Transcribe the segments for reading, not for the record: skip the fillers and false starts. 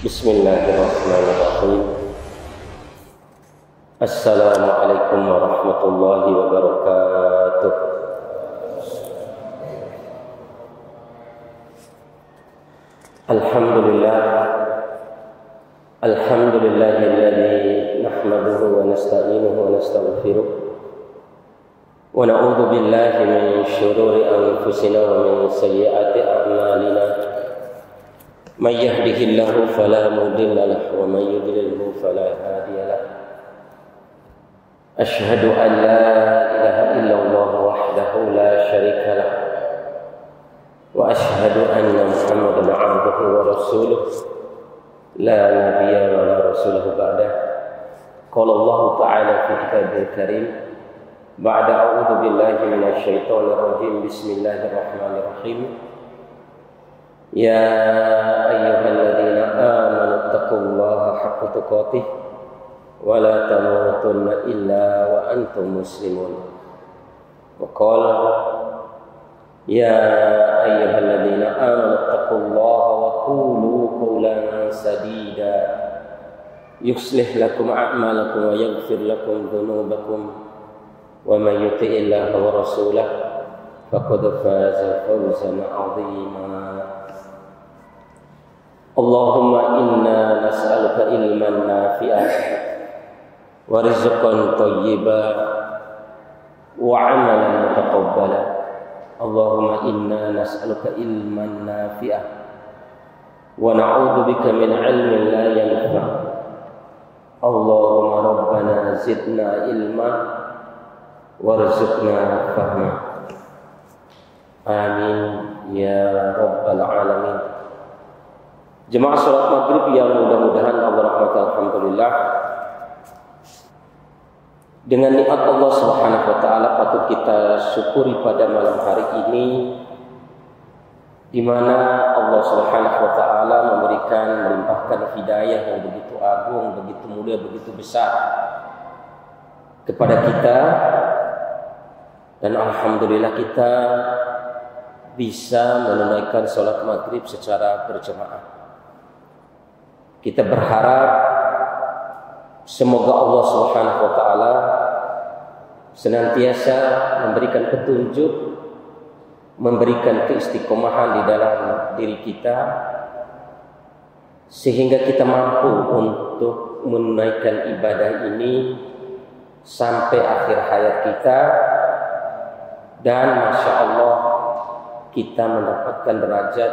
Bismillahirrahmanirrahim. Assalamualaikum warahmatullahi wabarakatuh. Alhamdulillahilladzi nahmaduhu wa nasta'inuhu wa nastaghfiruh wa na'udzu billahi min syururi anfusina wa min sayyiati a'malina. Man yahdihillahu fala mudilla lahu wa man yudlilhu fala hadiya lahu. Asyhadu an la ilaha illallah wahdahu la syarika lahu wa asyhadu anna Muhammadan 'abduhu wa rasuluh la nabiyya wa la rasulahu ba'dah. Qala Allah ta'ala fi kitabil karim ba'da a'udzu billahi minasy syaithanir rajim. Bismillahirrahmanirrahim. Ya ayyuhalladzina amanu taqullaha haqqa tuqatih wa la tamutunna illa wa antum muslimun. Wa qala ya ayyuhalladzina amanu taqullaha wa qulu qawlan sadida yuslih lakum a'malakum wa yaghfir lakum dhunubakum wa man yuti'illaha wa rasulahu faqad faza fawzan 'azima. Allahumma inna nas'aluka ilman nafi'an wa rizqan thayyiban wa 'amalan mutaqabbala. Allahumma inna nas'aluka ilman nafi'an wa na'udzu bika min 'ilmin la yanfa'. Allahumma rabbana zidna ilman warzuqna fahma. Amin ya rabbal alamin. Jemaah salat maghrib yang mudah-mudahan Allah rahmati, alhamdulillah. Dengan nikmat Allah Subhanahu wa taala patut kita syukuri pada malam hari ini, di mana Allah Subhanahu wa taala melimpahkan hidayah yang begitu agung, begitu mulia, begitu besar kepada kita, dan alhamdulillah kita bisa menunaikan salat maghrib secara berjamaah. Kita berharap semoga Allah Subhanahu wa taala senantiasa memberikan petunjuk, memberikan keistiqomahan di dalam diri kita, sehingga kita mampu untuk menunaikan ibadah ini sampai akhir hayat kita, dan masya Allah kita mendapatkan derajat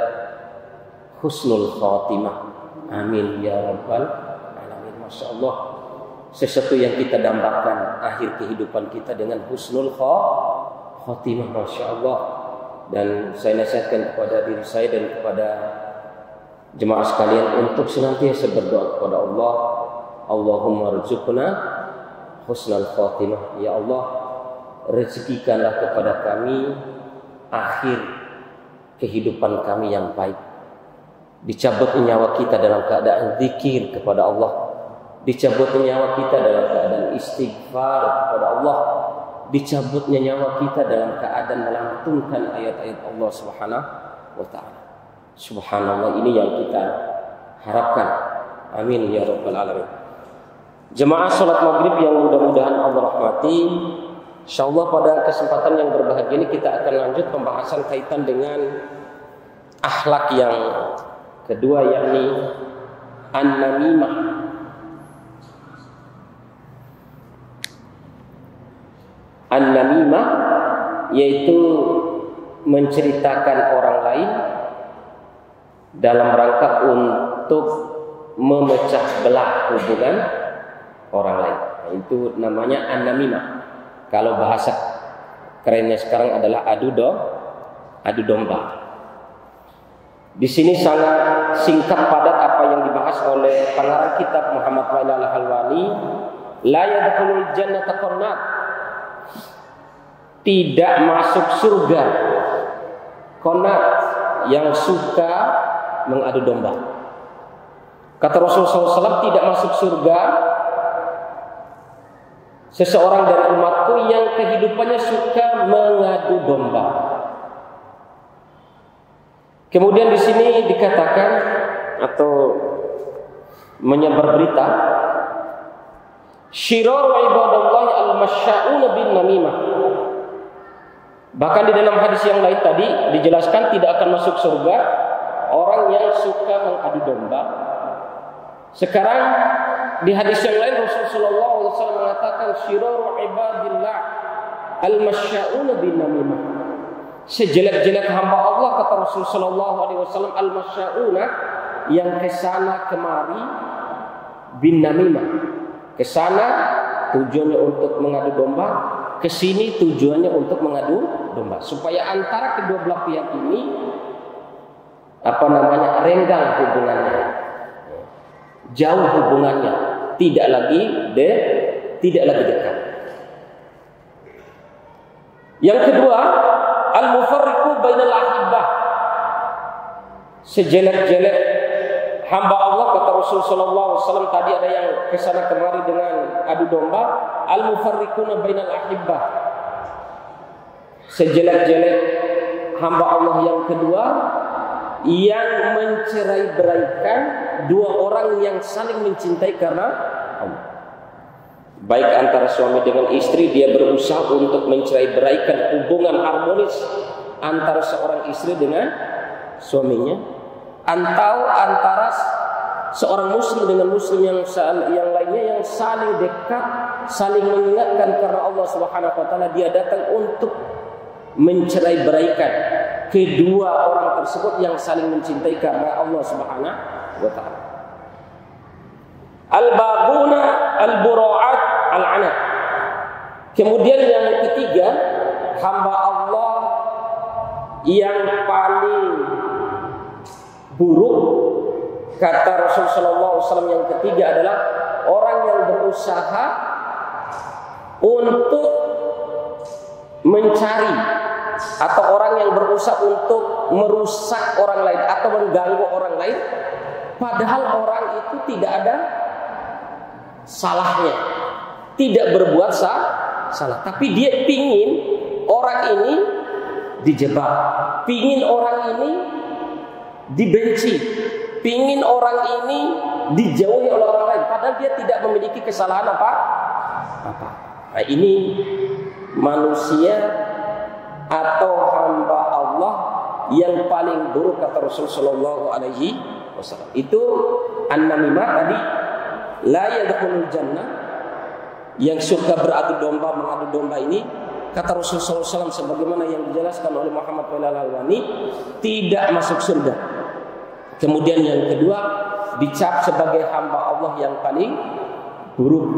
husnul khatimah. Amin ya rabbal alamin. Masya Allah, sesuatu yang kita dambakan akhir kehidupan kita dengan husnul khatimah. Masya Allah. Dan saya nasihatkan kepada diri saya dan kepada jemaah sekalian untuk senantiasa berdoa kepada Allah. Allahumma rzuqna husnul khatimah. Ya Allah, rezekikanlah kepada kami akhir kehidupan kami yang baik. Dicabut nyawa kita dalam keadaan zikir kepada Allah, dicabut nyawa kita dalam keadaan istighfar kepada Allah, dicabutnya nyawa kita dalam keadaan melantunkan ayat-ayat Allah Subhanahu wa taala. Subhanallah, ini yang kita harapkan. Amin ya rabbal alamin. Jemaah salat maghrib yang mudah-mudahan Allah rahmati, insyaallah pada kesempatan yang berbahagia ini kita akan lanjut pembahasan kaitan dengan akhlak yang kedua, yakni an-namimah. An-namimah yaitu menceritakan orang lain dalam rangka untuk memecah belah hubungan orang lain. Itu namanya an-namimah. Kalau bahasa kerennya sekarang adalah adu domba. Di sini sangat singkat padat apa yang dibahas oleh pengarang kitab Muhammad Wail al-Halwani. La yadkhulul jannata qannat, tidak masuk surga qannat, yang suka mengadu domba. Kata Rasulullah SAW, tidak masuk surga seseorang dari umatku yang kehidupannya suka mengadu domba. Kemudian di sini dikatakan atau menyebar berita, syiraru ibadallah al-masya'una bin namimah. Bahkan di dalam hadis yang lain tadi dijelaskan tidak akan masuk surga orang yang suka mengadu domba. Sekarang di hadis yang lain Rasulullah SAW mengatakan syiraru ibadillah al-masya'una bin namimah. Sejelek-jelek hamba Allah, kata Rasulullah SAW, al-masya'una, yang kesana kemari, bin namimah. Kesana tujuannya untuk mengadu domba, kesini tujuannya untuk mengadu domba, supaya antara kedua belah pihak ini renggang hubungannya, jauh hubungannya, tidak lagi dekat. Yang kedua, al-mufarriqu bainal ahibbah. Sejelek-jelek hamba Allah, kata Rasulullah SAW, tadi ada yang kesana kemari dengan adu domba. Al-mufarriquna bainal ahibbah. Sejelek-jelek hamba Allah yang kedua, yang mencerai-beraikan dua orang yang saling mencintai karena Allah. Baik antara suami dengan istri, dia berusaha untuk mencerai-beraikan hubungan harmonis antara seorang istri dengan suaminya, atau antara seorang muslim dengan muslim yang lainnya yang saling dekat, saling mengingatkan karena Allah Subhanahu wa taala. Dia datang untuk mencerai-beraikan kedua orang tersebut yang saling mencintai karena Allah Subhanahu wa taala. Al-baguna al-bura'at al-anat. Kemudian yang ketiga, hamba Allah yang paling buruk, kata Rasulullah SAW, yang ketiga adalah orang yang berusaha untuk mencari, atau orang yang berusaha untuk merusak orang lain atau mengganggu orang lain, padahal orang itu tidak ada salahnya, tidak berbuat salah, tapi dia pingin orang ini dijebak, pingin orang ini dibenci, pingin orang ini dijauhi oleh orang lain, padahal dia tidak memiliki kesalahan apa. Nah, ini manusia atau hamba Allah yang paling buruk, kata Rasulullah SAW. Itu an-namimah tadi, la yadkhulul jannah, yang suka beradu domba, mengadu domba ini, kata Rasulullah SAW, sebagaimana yang dijelaskan oleh Muhammad Al-Albani, tidak masuk surga. Kemudian yang kedua, dicap sebagai hamba Allah yang paling buruk,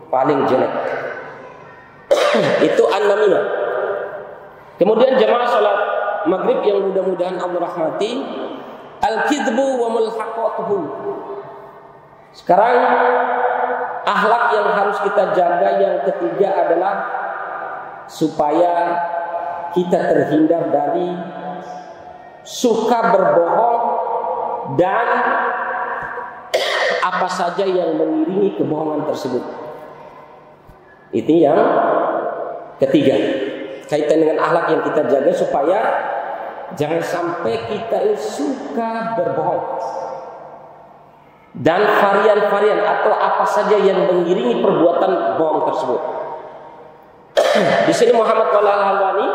paling jelek. Itu an-namimah. Kemudian jemaah salat maghrib yang mudah-mudahan Allah rahmati, al-kidbu wa mulhaqatuhu. Sekarang akhlak yang harus kita jaga yang ketiga adalah supaya kita terhindar dari suka berbohong dan apa saja yang mengiringi kebohongan tersebut. Itu yang ketiga, kaitan dengan akhlak yang kita jaga supaya jangan sampai kita suka berbohong dan varian-varian atau apa saja yang mengiringi perbuatan bohong tersebut. Di sini Muhammad Al-Albani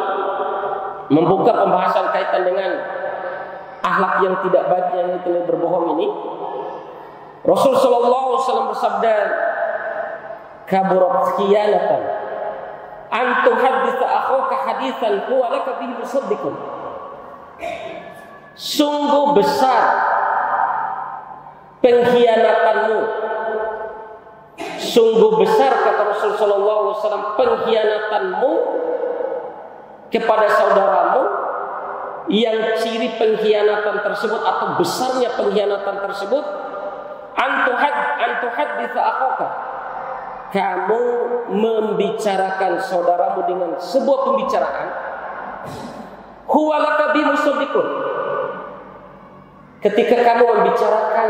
membuka pembahasan kaitan dengan akhlak yang tidak baik, yang itu berbohong ini. Rasul sallallahu alaihi wasallam bersabda, kaburat khiyanatan an tuhadditsa akhaka haditsan huwa laka bihi musaddiqun. Sungguh besar pengkhianatanmu, sungguh besar, kata Rasul sallallahu alaihi wasallam, pengkhianatanmu kepada saudaramu, yang ciri pengkhianatan tersebut atau besarnya pengkhianatan tersebut, antuhadditsa akhaka, kamu membicarakan saudaramu dengan sebuah pembicaraan, huwa laka bi musaddiqun, ketika kamu membicarakan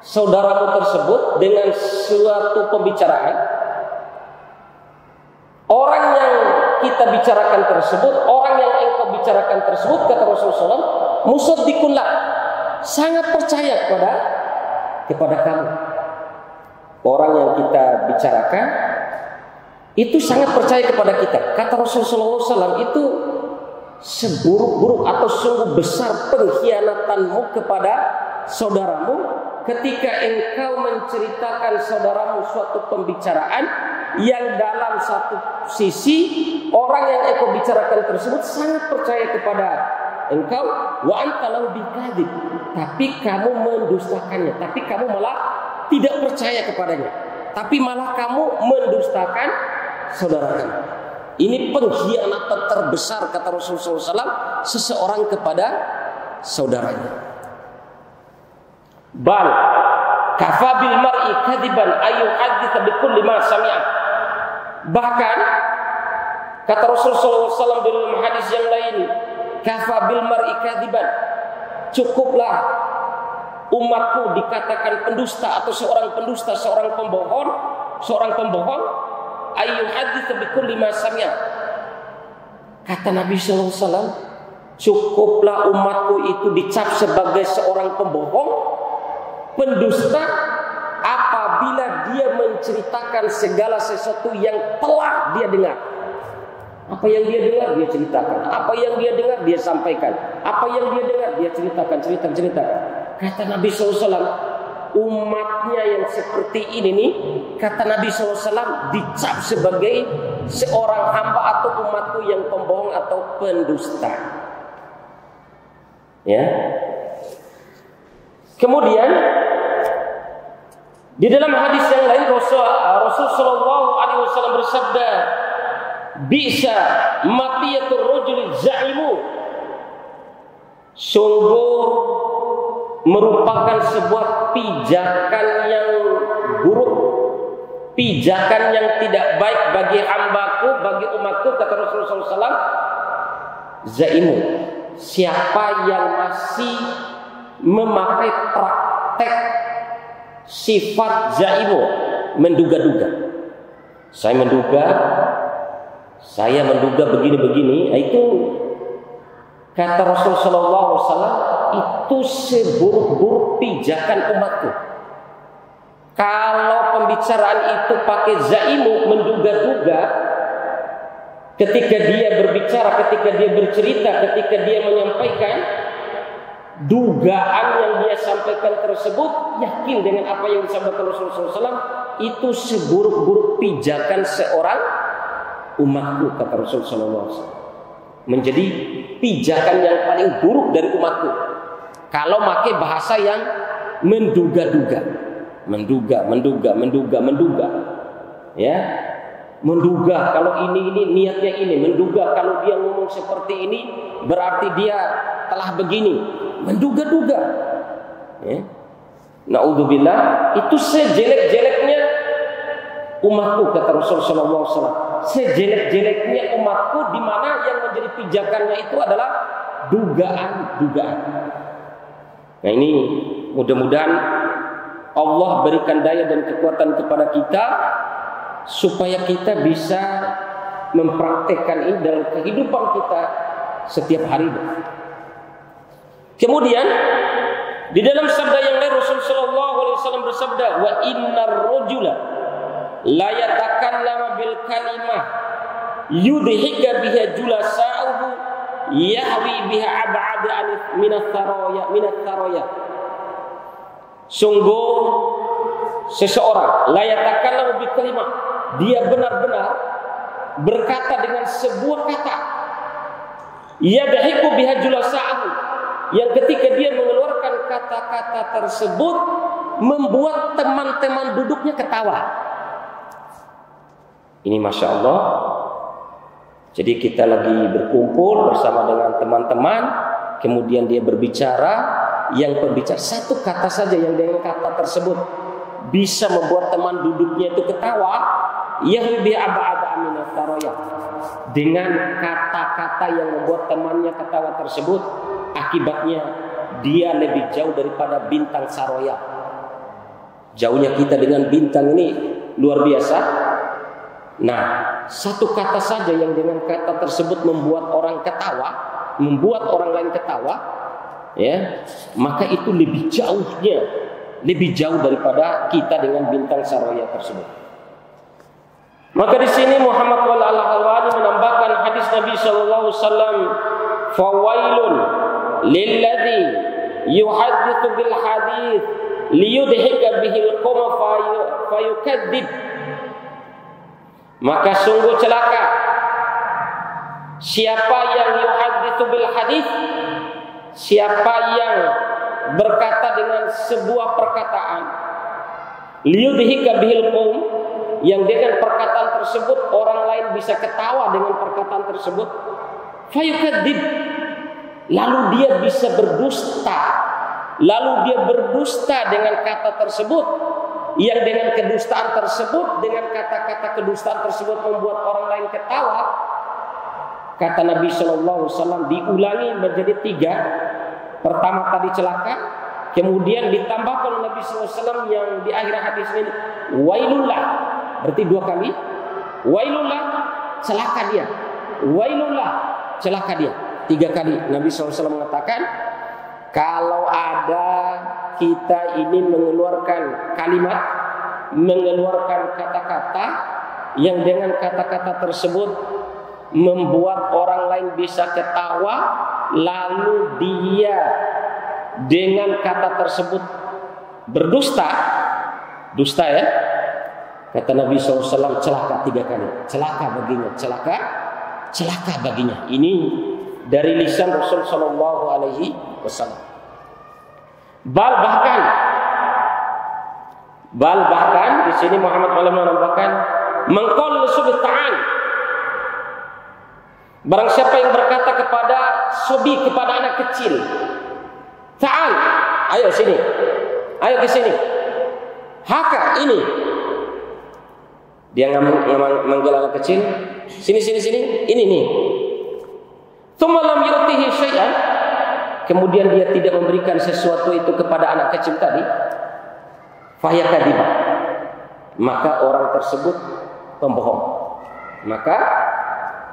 saudaramu tersebut dengan suatu pembicaraan, orang yang kita bicarakan tersebut, orang yang engkau bicarakan tersebut, kata Rasulullah SAW, musaddiqun lak, sangat percaya kepada kamu. Orang yang kita bicarakan itu sangat percaya kepada kita. Kata Rasulullah SAW, itu seburuk-buruk atau sungguh besar pengkhianatanmu kepada saudaramu ketika engkau menceritakan saudaramu suatu pembicaraan yang dalam satu sisi orang yang engkau bicarakan tersebut sangat percaya kepada engkau, wa anta lahu bikadzib, tapi kamu mendustakannya, tapi kamu malah tidak percaya kepadanya, tapi malah kamu mendustakan saudara kamu. Ini pengkhianatan terbesar kata Rasulullah SAW seseorang kepada saudaranya. Bal kafa bil mar'i kadiban ayu hadits bi kulli ma sami'a. Bahkan kata Rasulullah SAW dalam hadis yang lain, kafa bil mar'i kadiban, cukuplah umatku dikatakan pendusta atau seorang pendusta, seorang pembohong, ayu hadits bi kulli ma sami'a. Kata Nabi sallallahu alaihi wasallam, cukuplah umatku itu dicap sebagai seorang pembohong, pendusta apabila dia menceritakan segala sesuatu yang telah dia dengar. Apa yang dia dengar dia ceritakan, apa yang dia dengar dia sampaikan, apa yang dia dengar dia ceritakan. Kata Nabi SAW, umatnya yang seperti ini nih, kata Nabi SAW, dicap sebagai seorang hamba atau umatku yang pembohong atau pendusta. Ya. Kemudian di dalam hadis yang lain Rasul sallallahu alaihi wasallam bersabda, bisa matiyatul rajul zaimu, sungguh merupakan sebuah pijakan yang buruk, pijakan yang tidak baik bagi hambaku, bagi umatku, kata Rasulullah SAW, zaimu, siapa yang masih memakai praktek sifat zaimu, menduga-duga. Saya menduga begini-begini, itu kata Rasulullah SAW, itu seburuk-buruk pijakan umatku. Kalau pembicaraan itu pakai zaimu, menduga-duga, ketika dia berbicara, ketika dia bercerita, ketika dia menyampaikan, dugaan yang dia sampaikan tersebut yakin dengan apa yang disampaikan Rasulullah SAW, itu seburuk-buruk pijakan seorang umatku, kata Rasulullah SAW. Menjadi pijakan yang paling buruk dari umatku kalau pakai bahasa yang menduga-duga, ya, menduga kalau ini niatnya ini, menduga kalau dia ngomong seperti ini berarti dia telah begini, menduga-duga. Ya. Naudzubillah, itu sejelek-jeleknya umatku, kata Rasulullah SAW. Sejelek-jeleknya umatku, di mana yang menjadi pijakannya itu adalah dugaan-dugaan. Nah ini mudah-mudahan Allah berikan daya dan kekuatan kepada kita supaya kita bisa mempraktekkan ini dalam kehidupan kita setiap hari. Kemudian di dalam sabda yang lain Rasulullah SAW bersabda, wa innar rajula la yatakallama bil kalimah yudhika biha julasa'uhu yahwi biha ab'ada minat tharaya. Sungguh seseorang la yatakallama bil kalimah, dia benar-benar berkata dengan sebuah kata, yadhiku biha julasa'uhu, yang ketika dia mengeluarkan kata-kata tersebut membuat teman-teman duduknya ketawa. Ini Masya Allah. Jadi kita lagi berkumpul bersama dengan teman-teman, kemudian dia berbicara, yang pembicara satu kata saja yang dengan kata tersebut bisa membuat teman duduknya itu ketawa, yahbi aba'ada minat taroyah, dengan kata-kata yang membuat temannya ketawa tersebut, akibatnya dia lebih jauh daripada bintang saroyah. Jauhnya kita dengan bintang ini luar biasa. Nah, satu kata saja yang dengan kata tersebut membuat orang ketawa, membuat orang lain ketawa, ya, maka itu lebih jauhnya lebih jauh daripada kita dengan bintang Saroya tersebut. Maka di sini Muhammad Al-Halwani menambahkan hadis Nabi sallallahu alaihi wasallam, "Fawailun lilladzi yuhadditsu bil hadits liyudhika bihil qawma fayukadzib." Maka sungguh celaka siapa yang yuhadditsu bil hadits, siapa yang berkata dengan sebuah perkataan liyudhika bihil qawm, yang dengan perkataan tersebut orang lain bisa ketawa dengan perkataan tersebut, fayukadzib, lalu dia bisa berdusta, lalu dia berdusta dengan kata tersebut, yang dengan kedustaan tersebut, dengan kata-kata kedustaan tersebut membuat orang lain ketawa. Kata Nabi Shallallahu Alaihi Wasallam diulangi menjadi 3. Pertama tadi celaka, kemudian ditambahkan oleh Nabi Shallallahu Alaihi Wasallam yang di akhir hadis ini wailullah, berarti 2 kali. Wailullah, celaka dia. Wailullah, celaka dia. 3 kali Nabi SAW mengatakan, kalau ada kita ini mengeluarkan kalimat, mengeluarkan kata-kata yang dengan kata-kata tersebut membuat orang lain bisa ketawa, lalu dia dengan kata tersebut berdusta, dusta ya, kata Nabi SAW, celaka 3 kali, celaka baginya, celaka baginya. Ini dari lisan Rasul Sallallahu Alaihi Wasallam. Bahkan di sini Muhammad Alim menambahkan, mengqul subtaan, barang siapa yang berkata kepada sobi, kepada anak kecil, ta'al, ayo sini, ayo ke sini, haka ini, dia manggil anak kecil, sini, ini nih. Tsumma lam yu'tihi syai'an, kemudian dia tidak memberikan sesuatu itu kepada anak kecil tadi, fahiya kadzibah, maka orang tersebut pembohong. Maka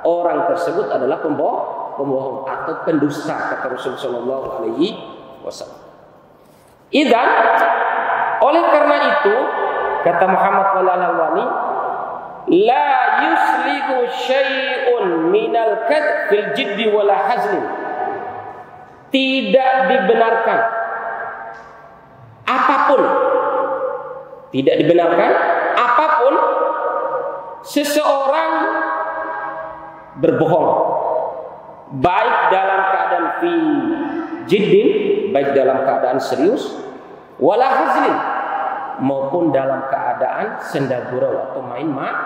orang tersebut adalah pembohong atau pendusta, kata Rasulullah sallallahu alaihi wasallam. Idzan, oleh karena itu kata Muhammad Al-Halwani, la yuslihu syai'un minal kadz fil jiddi wala hazlin, tidak dibenarkan apapun, tidak dibenarkan apapun seseorang berbohong, baik dalam keadaan fi jiddin, baik dalam keadaan serius, wala hazlin, maupun dalam keadaan senda gurau atau main-main.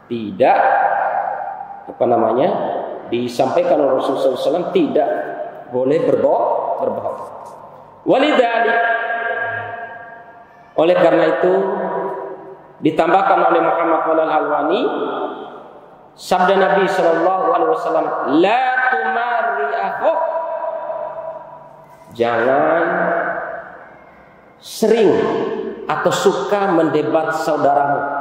Tidak disampaikan oleh Rasulullah SAW, tidak boleh berbohong. Walidzalik, oleh karena itu ditambahkan oleh Muhammad Al-Halwani sabda Nabi Sallallahu Alaihi Wasallam, la tumari akhok, jangan sering atau suka mendebat saudaramu.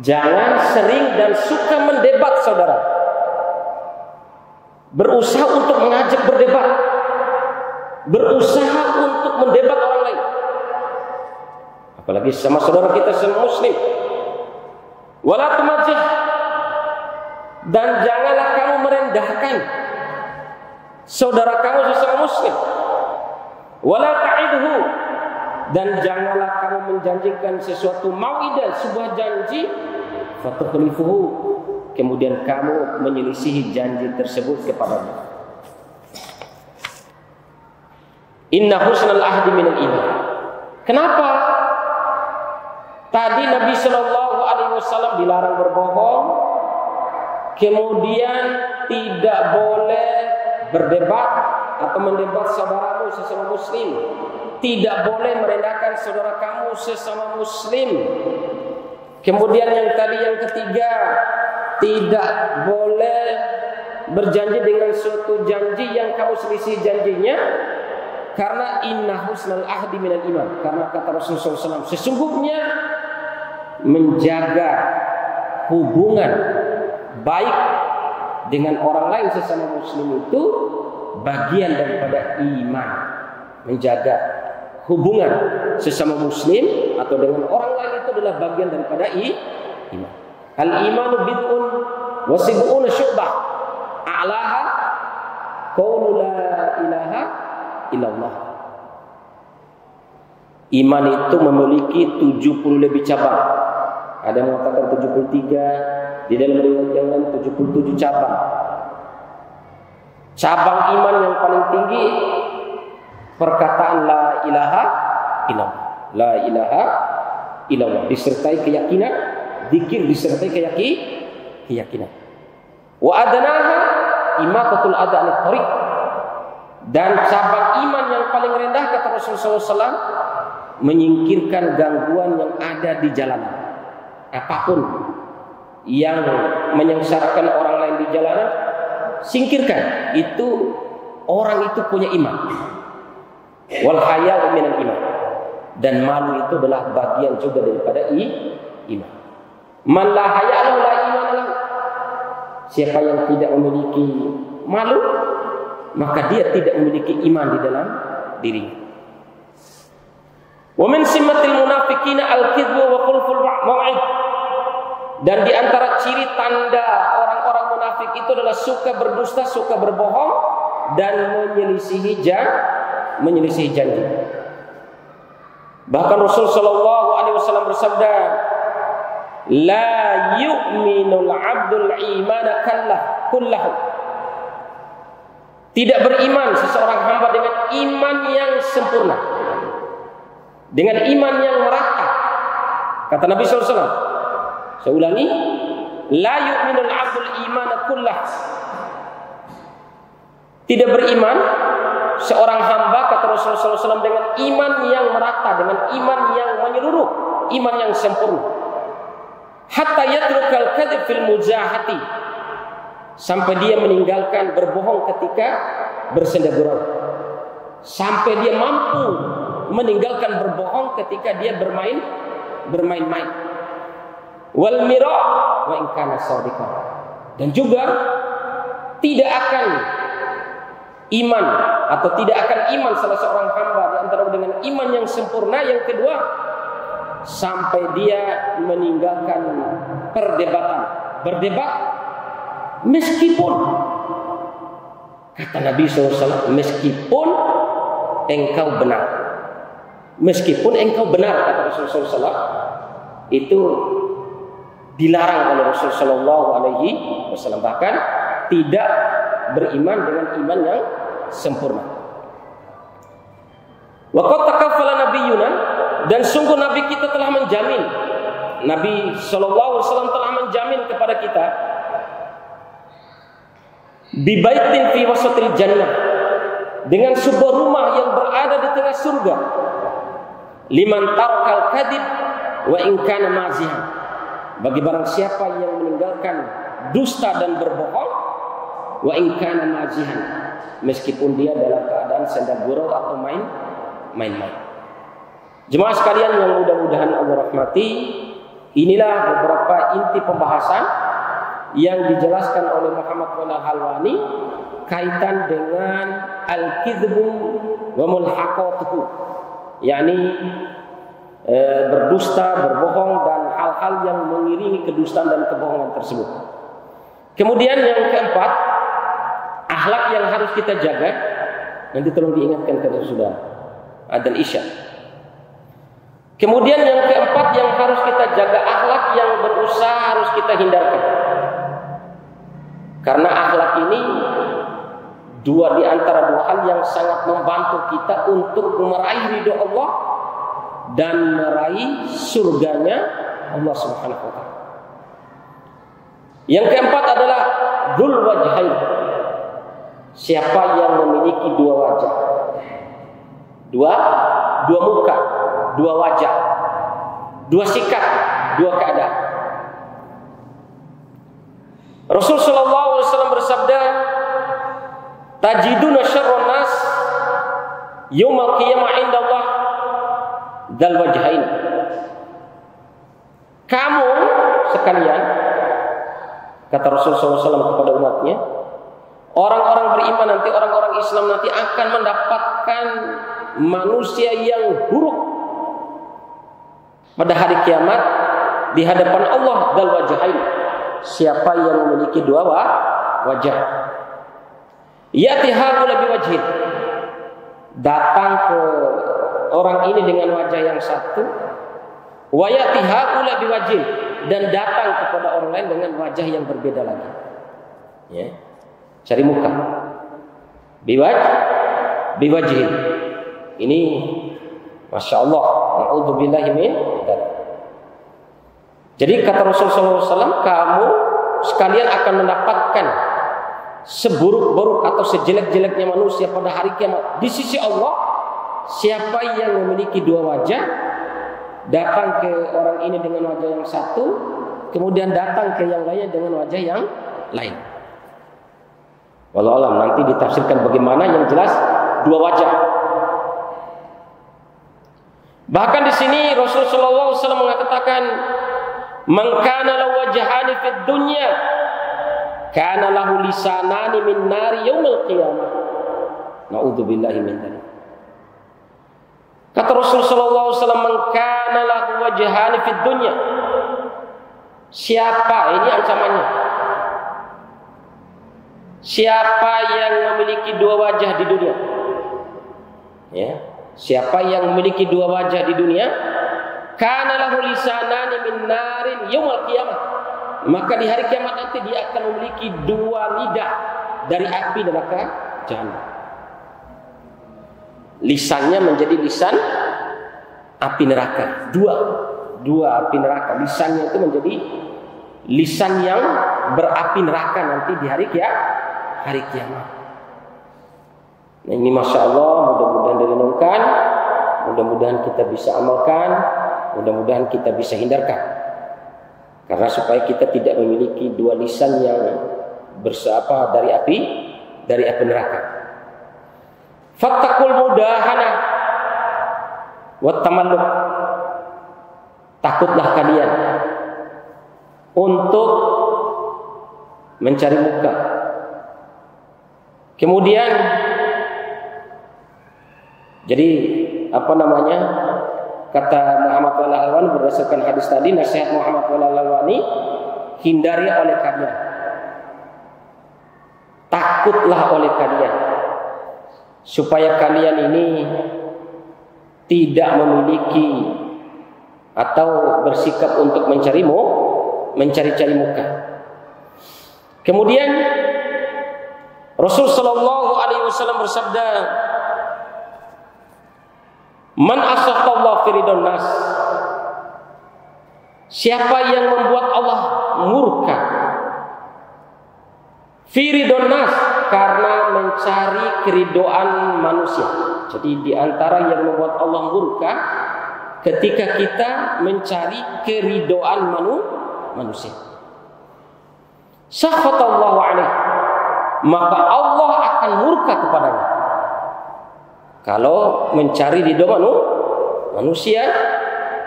Jangan sering dan suka mendebat saudara. Berusaha untuk mengajak berdebat, berusaha untuk mendebat orang lain, apalagi sama saudara kita sama muslim. Wala tumajjih, dan janganlah kamu merendahkan saudara kamu sesama muslim. Wala ta'idhu, dan janganlah kamu menjanjikan sesuatu mau'idah, sebuah janji, fatukhlifuhu, kemudian kamu menyelisihi janji tersebut kepadanya. Inna husnal ahdi minal iman. Kenapa tadi Nabi Sallallahu Alaihi Wasallam dilarang berbohong, kemudian tidak boleh berdebat atau mendebat saudaramu sesama muslim, tidak boleh merendahkan saudara kamu sesama muslim. Kemudian yang tadi yang ketiga, tidak boleh berjanji dengan suatu janji yang kamu selisih janjinya, karena inna husnal ahdi minal iman, karena kata Rasulullah SAW, sesungguhnya menjaga hubungan baik dengan orang lain sesama muslim itu bagian daripada iman. menjaga hubungan sesama muslim atau dengan orang lain itu adalah bagian daripada iman. Al-imanu bid'un wa sib'una syu'bah. A'laha qaulu la ilaha illallah. Iman itu memiliki 70 lebih cabang. Ada yang mengatakan 73, di dalam riwayat yang lain 77 cabang. Cabang iman yang paling tinggi perkataan la ilaha illallah. La ilaha illallah disertai keyakinan, zikir disertai keyakinan. Wa adnaha imatatul adha anit thariq. Dan cabang iman yang paling rendah kata Rasulullah SAW, menyingkirkan gangguan yang ada di jalanan. Apapun yang menyengsarakan orang lain di jalanan, singkirkan. Itu orang itu punya iman. Wal haya'u minal iman. Dan malu itu adalah bagian juga daripada iman. Man la haya'u la iman lahu. Siapa yang tidak memiliki malu, maka dia tidak memiliki iman di dalam dirinya. Wa min simmatil munafiqina al-kidbu wa khulful mau'id. Dan di antara ciri tanda orang-orang munafik itu adalah suka berdusta, suka berbohong, dan menyelisihi janji. Bahkan Rasul sallallahu alaihi wasallam bersabda, la yu'minul 'abdul imana kullahu. Tidak beriman seseorang hamba dengan iman yang sempurna, dengan iman yang merata. Kata Nabi SAW, saya ulangi, la yu'minul 'abdul imana kullahu. Tidak beriman seorang hamba, kata Rasulullah SAW, dengan iman yang merata, dengan iman yang menyeluruh, iman yang sempurna. Hatta yatrukal kadhib fil mujahati, sampai dia meninggalkan berbohong ketika bersenda gurau. Sampai dia mampu meninggalkan berbohong ketika dia bermain-main. Wal mira wa in kana shadiqan. Dan juga tidak akan iman atau tidak akan iman salah seorang hamba di antara dengan iman yang sempurna. Yang kedua, sampai dia meninggalkan perdebatan, berdebat meskipun, kata Nabi SAW, meskipun engkau benar. Meskipun engkau benar, kata Rasulullah SAW, itu dilarang oleh Rasulullah SAW. Bahkan tidak beriman dengan iman yang sempurna. Wa qad takaffala nabiyyuna, dan sungguh Nabi kita telah menjamin, Nabi SAW telah menjamin kepada kita, bi baitin fi wasatil jannah, dengan sebuah rumah yang berada di tengah surga, liman tarkal kadhib wa in kana mazihan, bagi barang siapa yang meninggalkan dusta dan berbohong, wa in kana mazihan, meskipun dia dalam keadaan senda gurau atau main-main. Jemaah sekalian yang mudah-mudahan Allah rahmati, inilah beberapa inti pembahasan yang dijelaskan oleh Muhammad Al-Halwani kaitan dengan al-kidbu wa mulhaqatuhu, yakni berdusta, berbohong, dan hal-hal yang mengiringi kedustaan dan kebohongan tersebut. Kemudian yang keempat, akhlak yang harus kita jaga. Nanti tolong diingatkan kepada saudara adzan Isya. Kemudian yang keempat yang harus kita jaga, akhlak yang berusaha harus kita hindarkan. Karena akhlak ini di antara dua hal yang sangat membantu kita untuk meraih ridho Allah dan meraih surganya Allah Subhanahu wa taala. Yang keempat adalah dzul wajhain. Siapa yang memiliki dua wajah, dua muka, dua wajah, dua sikap, dua keadaan. Rasul sallallahu alaihi wasallam bersabda, tajiduna syarrun nas yaumil qiyamah indallah dzal wajhain. Kamu sekalian, kata Rasul sallallahu alaihi wasallam kepada umatnya, orang-orang beriman nanti, orang-orang Islam nanti akan mendapatkan manusia yang buruk pada hari kiamat di hadapan Allah dal wajahain. Siapa yang memiliki dua wajah? Ya'ti haula biwajhin. Datang ke orang ini dengan wajah yang satu, wa ya'ti haula biwajhin, dan datang kepada orang lain dengan wajah yang berbeda lagi. Ya. Cari muka. Biwajhin. Ini Masya Allah. Na'udzubillahi min dzalik. Jadi kata Rasulullah SAW, kamu sekalian akan mendapatkan seburuk-buruk atau sejelek-jeleknya manusia pada hari kiamat di sisi Allah. Siapa yang memiliki dua wajah, datang ke orang ini dengan wajah yang satu, kemudian datang ke yang lainnya dengan wajah yang lain. Wallahu alam, nanti ditafsirkan bagaimana, yang jelas dua wajah. Bahkan di sini Rasulullah SAW mengatakan, man kana lahu wajhani fid dunya kana lahu lisanani min nari yaumil qiyamah. Na'udzubillahi min dzalik. Kata Rasulullah SAW, man kana lahu wajhani fid dunya. Siapa, ini ancamannya, siapa yang memiliki dua wajah di dunia, ya, siapa yang memiliki dua wajah di dunia, kana lahu lisanani min narin yaumil qiyamah, maka di hari kiamat nanti dia akan memiliki dua lidah dari api neraka jahanam. Lisannya menjadi lisan api neraka, dua api neraka. Lisannya itu menjadi lisan yang berapi neraka nanti di hari kiamat. Nah, ini Masya Allah, mudah-mudahan direnungkan, mudah-mudahan kita bisa amalkan, mudah-mudahan kita bisa hindarkan. Karena supaya kita tidak memiliki dua lisan yang bersapa dari api neraka. Fattaqul mudahana wat tamalluk. Takutlah kalian untuk mencari muka. Kemudian jadi kata Muhammad Al-Alwani berdasarkan hadis tadi, nasihat Muhammad Al-Alwani, hindari oleh kalian, takutlah oleh kalian, supaya kalian ini tidak memiliki atau bersikap untuk mencari-cari muka. Kemudian Rasul sallallahu alaihi wasallam bersabda, man asaqallahu fi ridon nas. Siapa yang membuat Allah murka fi ridon nas, karena mencari keridoan manusia. Jadi di antara yang membuat Allah murka ketika kita mencari keridoan manusia. Sakhatallahu alaihi, maka Allah akan murka kepadanya. Kalau mencari ridho manusia,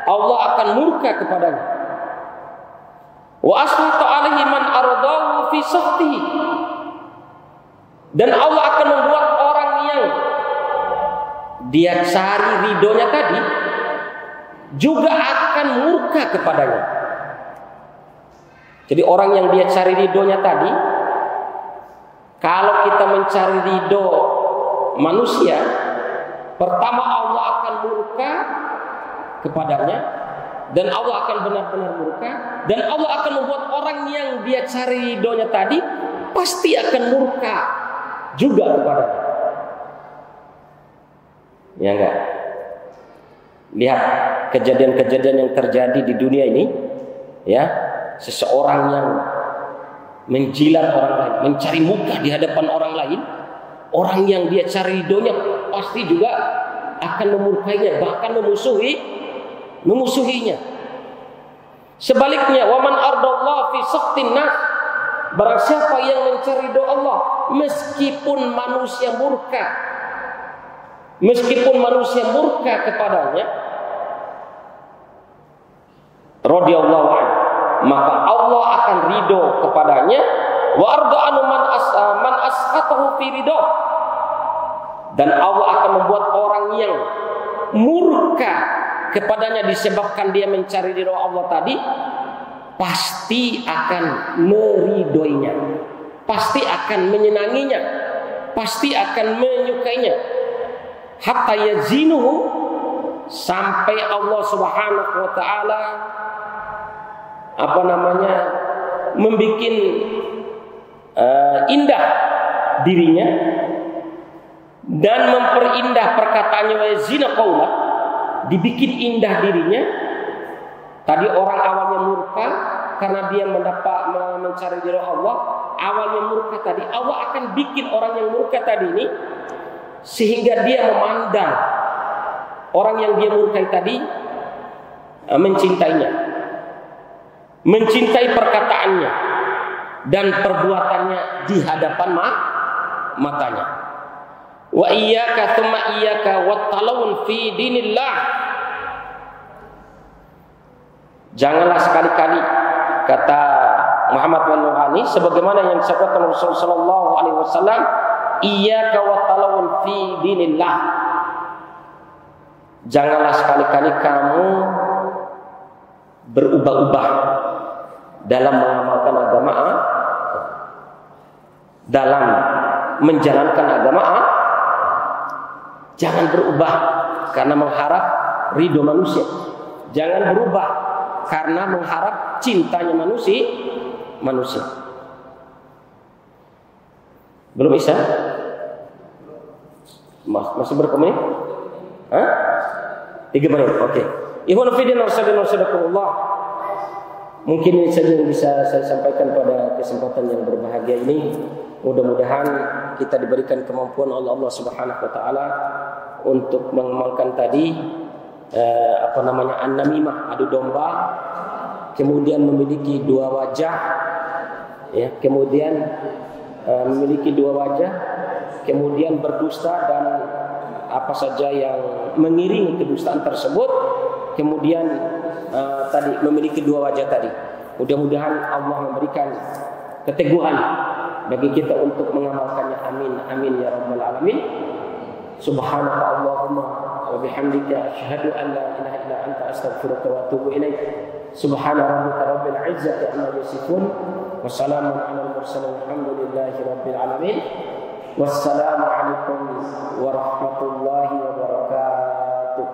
Allah akan murka kepadanya. Wa asfata alaihi man ardahu fi sakhtihi, dan Allah akan membuat orang yang dia cari ridhonya tadi juga akan murka kepadanya. Jadi orang yang dia cari ridhonya tadi, kalau kita mencari ridho manusia, pertama Allah akan murka kepadanya, dan Allah akan benar-benar murka, dan Allah akan membuat orang yang dia cari ridhonya tadi pasti akan murka juga kepadanya. Ya enggak? Lihat kejadian-kejadian yang terjadi di dunia ini, ya, seseorang yang menjilat orang lain, mencari muka di hadapan orang lain, orang yang dia cari ridhonya pasti juga akan memurkainya, bahkan memusuhinya. Sebaliknya, waman ardallahu fi sakhtin nas, barang siapa yang mencari ridho Allah meskipun manusia murka kepadanya, radhiyallahu anhu, maka Allah akan ridho kepadanya. Wa arda'anu man ashatahu fi ridho, Dan Allah akan membuat orang yang murka kepadanya disebabkan dia mencari ridho Allah tadi, pasti akan meridhoinya, pasti akan menyenanginya, pasti akan menyukainya. Hatta yazinuhu, sampai Allah Subhanahu wa taala membuat indah dirinya dan memperindah perkataannya, wa yazina qaula, dibikin indah dirinya. Tadi orang awalnya murka karena dia mencari ridho Allah, awalnya murka tadi, Allah akan bikin orang yang murka tadi ini sehingga dia memandang orang yang dia murkai tadi mencintainya, mencintai perkataannya dan perbuatannya di hadapan matanya. Wa iyyaka tsumma iyyaka wattalawun fi dinillah. Janganlah sekali-kali, kata Muhammad bin Nuhani, sebagaimana yang disabdakan Rasulullah sallallahu alaihi wasallam, iyyaka wattalawun fi dinillah. Janganlah sekali-kali kamu berubah-ubah dalam mengamalkan agama, dalam menjalankan agama. Jangan berubah karena mengharap ridho manusia. Jangan berubah karena mengharap cintanya manusia. Belum bisa? Masih berapa menit? 3 menit. Oke. Ikhwan fillah wassalamualaikum. Mungkin ini saja yang bisa saya sampaikan pada kesempatan yang berbahagia ini. Mudah-mudahan kita diberikan kemampuan oleh Allah Subhanahu wa taala untuk mengamalkan tadi an-namimah, adu domba, kemudian memiliki 2 wajah, ya, kemudian memiliki 2 wajah, kemudian berdusta dan apa saja yang mengiringi kedustaan tersebut, kemudian tadi memiliki 2 wajah tadi. Mudah-mudahan Allah memberikan keteguhan bagi kita untuk mengamalkannya. Amin amin ya rabbal alamin. Subhanaka Allahumma wa bihamdika asyhadu an la ilaha illa anta astaghfiruka wa atubu ilaik. Subhana rabbika rabbil izzati amma yasifun wa salamun alal mursalin walhamdulillahi rabbil alamin. Wassalamu alaikum warahmatullahi wabarakatuh.